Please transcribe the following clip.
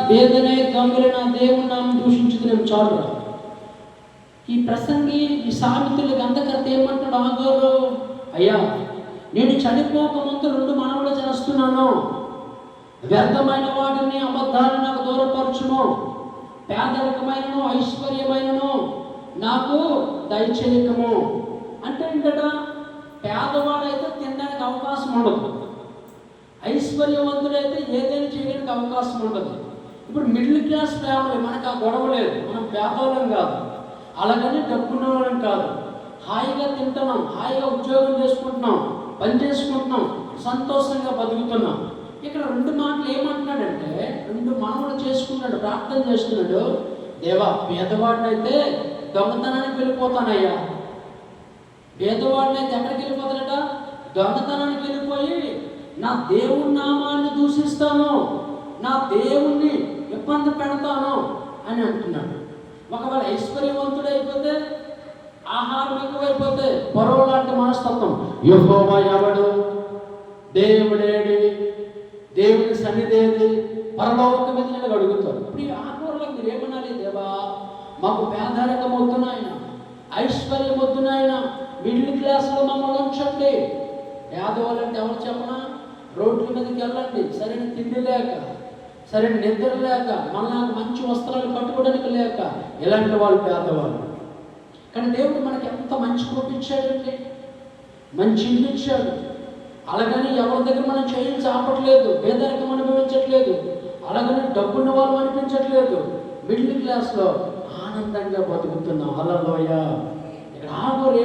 వేదనే దొంగలైన దేవుని నామం దూషించుకునేం చాలురా. ఈ ప్రసంగి ఈ సామెతల గ్రంథకర్త ఏమంటాడు ఆగోరు, అయ్యా నేను చనిపోక ముందు 2 మనవులు చేస్తున్నాను. వ్యర్థమైన వాటిని అబద్ధాలను నాకు దూరపరచును, పేదరికమైనను ఐశ్వర్యమైనను నాకు దయచేయకము. అంటే ఏంటట, పేదవాడైతే తినడానికి అవకాశం ఉండదు, ఐశ్వర్యవంతుడైతే ఏదైనా చేయడానికి అవకాశం ఉండదు. ఇప్పుడు మిడిల్ క్లాస్ ఫ్యామిలీ, మనకు ఆ గొడవ లేదు, మనం పేదవాళ్ళం కాదు, అలాగని డబ్బున్న వాళ్ళం కాదు. హాయిగా తింటున్నాం, హాయిగా ఉద్యోగం చేసుకుంటున్నాం, పని చేసుకుంటున్నాం, సంతోషంగా బతుకుతున్నాం. ఇక్కడ 2 మాటలు ఏమంటున్నాడంటే, 2 మనవులు చేసుకున్నాడు, ప్రార్థన చేస్తున్నాడు. దేవా, పేదవాడినైతే దొంగతనానికి వెళ్ళిపోతానయ్యా. పేదవాడినైతే ఎక్కడికి వెళ్ళిపోతాడట, దొంగతనానికి వెళ్ళిపోయి నా దేవుని నామాన్ని దూషిస్తాను, నా దేవుణ్ణి ఇబ్బంది పెడతాను అని అంటున్నాడు. ఒకవేళ ఐశ్వర్యవంతుడు అయిపోతే, ఆహారం ఎక్కువైపోతే పొరవ లాంటి మనస్తత్వం, యెహోవా ఎవడు, దేవుడేడి, దేవుని సన్నిధేది, పరలోకం మీద నేను అడుగుతాను. ఇప్పుడు ఈ ఆకూరలకు మీరు ఏమనాలి, దేవా మాకు పేదరికం వద్దు నాయన, ఐశ్వర్యం వద్దు నాయన, మిడిల్ క్లాస్లో మమ్మల్ని ఉంచండి. పేదవాళ్ళంటే ఎవరు చెప్పనా, రోడ్ల మీదకి వెళ్ళండి, సరైన తిండి లేక, సరైన నిద్ర లేక, మళ్ళా మంచి వస్త్రాలు కట్టుకోవడానికి లేక, ఇలాంటి వాళ్ళు పేదవాళ్ళు. కానీ దేవుడు మనకి ఎంత మంచి కృపించాడండి, మంచి ఇల్లు ఇచ్చాడు. అలాగని ఎవరి దగ్గర మనం చేయం చాపట్లేదు, పేదరికం అనుభవించట్లేదు, అలాగని డబ్బున్న వాళ్ళు అనిపించట్లేదు. మిడిల్ క్లాస్లో ఆనందంగా బతుకుతున్నాం. హల్లెలూయా. ఇక్కడ ఆగోరు